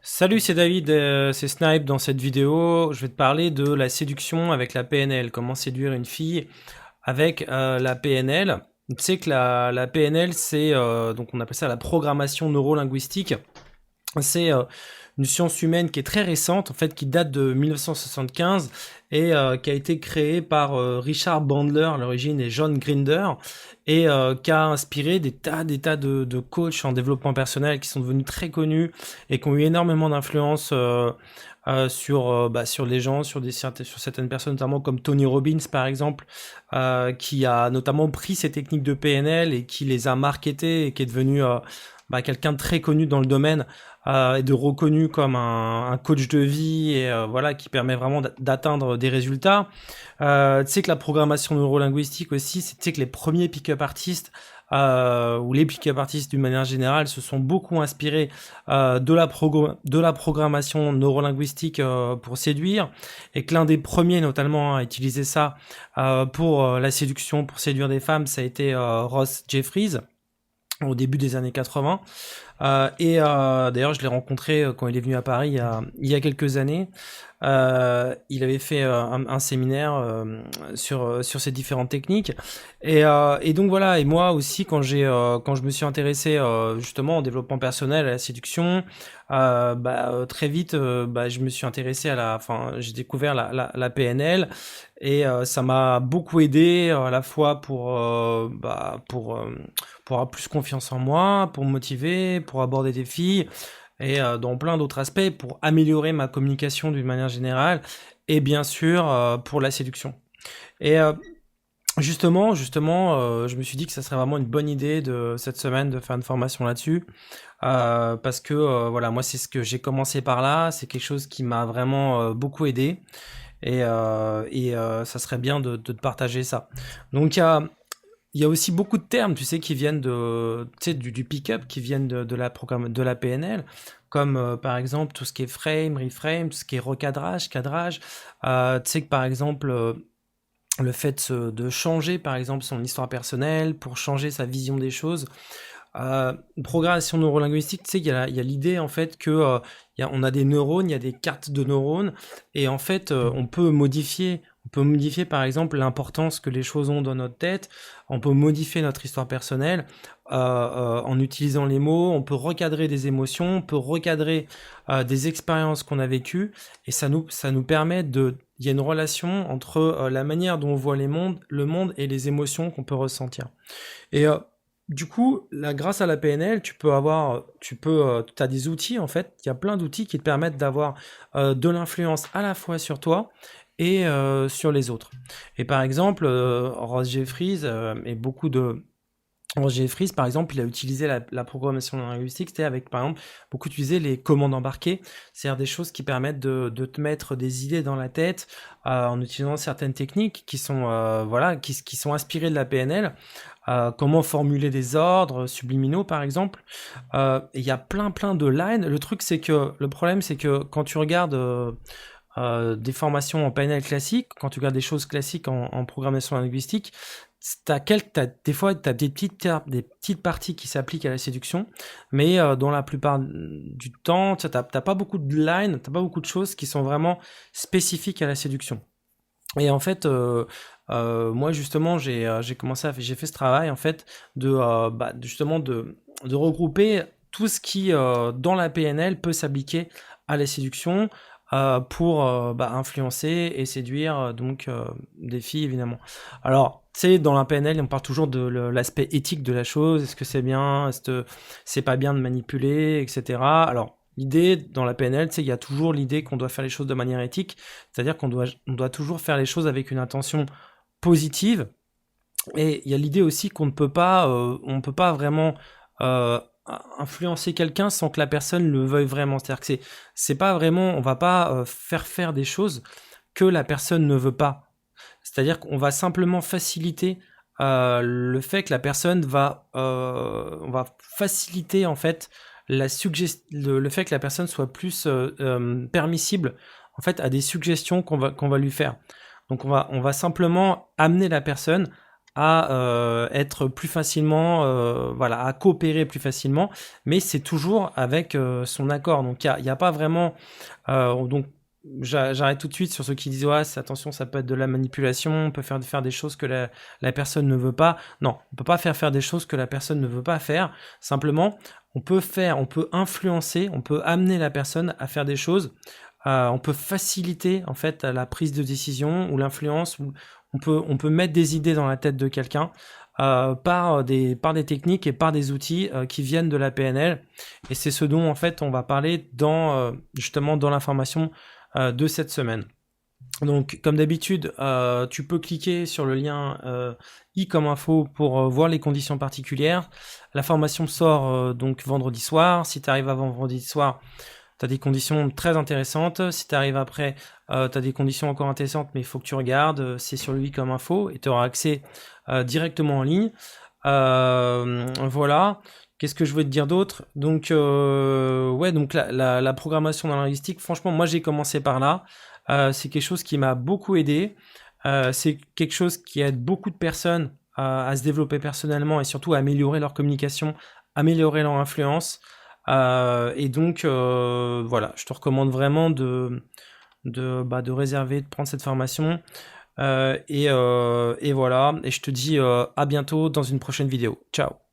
Salut, c'est David, c'est Snipe. Dans cette vidéo, je vais te parler de la séduction avec la PNL, comment séduire une fille avec la PNL. Tu sais que la PNL, c'est donc on appelle ça la programmation neurolinguistique. C'est une science humaine qui est très récente, en fait, qui date de 1975 et qui a été créée par Richard Bandler à l'origine et John Grinder et qui a inspiré des tas de coachs en développement personnel qui sont devenus très connus et qui ont eu énormément d'influence sur les gens, sur certaines personnes, notamment comme Tony Robbins par exemple, qui a notamment pris ces techniques de PNL et qui les a marketées et qui est devenu quelqu'un de très connu dans le domaine et de reconnu comme un coach de vie et voilà qui permet vraiment d'atteindre des résultats. Tu sais que la programmation neurolinguistique aussi, tu sais que les premiers pick-up artistes ou les pick-up artistes d'une manière générale se sont beaucoup inspirés de la programmation neurolinguistique pour séduire et que l'un des premiers notamment à utiliser ça pour la séduction, pour séduire des femmes, ça a été Ross Jeffries au début des années 80. D'ailleurs, je l'ai rencontré quand il est venu à Paris il y a quelques années. Il avait fait un séminaire sur ces différentes techniques. Et donc voilà, et moi aussi, quand je me suis intéressé justement au développement personnel, à la séduction, très vite, je me suis intéressé j'ai découvert la PNL et ça m'a beaucoup aidé à la fois pour avoir plus confiance en moi, pour me motiver, pour aborder des filles et dans plein d'autres aspects, pour améliorer ma communication d'une manière générale et bien sûr pour la séduction. Et justement, je me suis dit que ça serait vraiment une bonne idée de cette semaine de faire une formation là-dessus parce que voilà, moi c'est ce que j'ai commencé par là, c'est quelque chose qui m'a vraiment beaucoup aidé et ça serait bien de te partager ça. Donc il y a aussi beaucoup de termes, tu sais, qui viennent tu sais, du pick-up, qui viennent de la PNL, comme par exemple tout ce qui est frame, reframe, tout ce qui est recadrage, cadrage. Tu sais que par exemple, le fait de changer par exemple son histoire personnelle pour changer sa vision des choses. Programmation neurolinguistique, tu sais, il y a l'idée en fait que on a des neurones, il y a des cartes de neurones, et en fait, on peut modifier par exemple l'importance que les choses ont dans notre tête. On peut modifier notre histoire personnelle en utilisant les mots. On peut recadrer des émotions, on peut recadrer des expériences qu'on a vécues, et ça nous permet il y a une relation entre la manière dont on voit le monde et les émotions qu'on peut ressentir. Et du coup, là, grâce à la PNL, t'as des outils en fait. Il y a plein d'outils qui te permettent d'avoir de l'influence à la fois sur toi et sur les autres. Et par exemple, Ross Jeffries et beaucoup de Ross Jeffries, par exemple, il a utilisé la programmation linguistique, c'était avec, par exemple, beaucoup utiliser les commandes embarquées, c'est-à-dire des choses qui permettent de te mettre des idées dans la tête en utilisant certaines techniques qui sont, qui sont inspirées de la PNL. Comment formuler des ordres subliminaux, par exemple. Il y a plein de lines. Le problème, c'est que quand tu regardes des formations en PNL classique, quand tu regardes des choses classiques en programmation linguistique, des fois, tu as des petites parties qui s'appliquent à la séduction, mais dans la plupart du temps, tu n'as pas beaucoup de lines, tu n'as pas beaucoup de choses qui sont vraiment spécifiques à la séduction. Et en fait, moi justement, j'ai fait ce travail en fait justement de regrouper tout ce qui dans la PNL peut s'appliquer à la séduction pour influencer et séduire des filles évidemment. Alors, tu sais, dans la PNL, on parle toujours de l'aspect éthique de la chose. Est-ce que c'est bien? Est-ce que c'est pas bien de manipuler, etc. Alors, l'idée dans la PNL, tu sais, il y a toujours l'idée qu'on doit faire les choses de manière éthique, c'est-à-dire on doit toujours faire les choses avec une intention positive. Et il y a l'idée aussi on peut pas vraiment euh, influencer quelqu'un sans que la personne le veuille vraiment. C'est-à-dire que c'est pas vraiment, on va pas faire des choses que la personne ne veut pas. C'est-à-dire qu'on va simplement faciliter le fait que on va faciliter en fait le fait que la personne soit plus permissible en fait à des suggestions qu'on va lui faire. Donc on va simplement amener la personne à être plus facilement, voilà, à coopérer plus facilement, mais c'est toujours avec son accord. Donc il y a pas vraiment, donc j'arrête tout de suite sur ceux qui disent ouais, attention, ça peut être de la manipulation, on peut faire des choses que la personne ne veut pas. Non, on peut pas faire des choses que la personne ne veut pas faire. Simplement, on peut influencer, on peut amener la personne à faire des choses. On peut faciliter en fait la prise de décision ou l'influence. On peut mettre des idées dans la tête de quelqu'un par des techniques et par des outils qui viennent de la PNL. Et c'est ce dont en fait on va parler justement dans l'information de cette semaine. Donc, comme d'habitude, tu peux cliquer sur le lien i comme info pour voir les conditions particulières. La formation sort donc vendredi soir. Si tu arrives avant vendredi soir, tu as des conditions très intéressantes. Si tu arrives après, tu as des conditions encore intéressantes, mais il faut que tu regardes. C'est sur le i comme info et tu auras accès directement en ligne. Voilà. Qu'est-ce que je veux te dire d'autre? Donc, ouais, donc la programmation dans la linguistique, franchement, moi j'ai commencé par là. C'est quelque chose qui m'a beaucoup aidé. C'est quelque chose qui aide beaucoup de personnes à se développer personnellement et surtout à améliorer leur communication, améliorer leur influence. Et donc, voilà, je te recommande vraiment de réserver, de prendre cette formation. Et voilà, et je te dis à bientôt dans une prochaine vidéo. Ciao!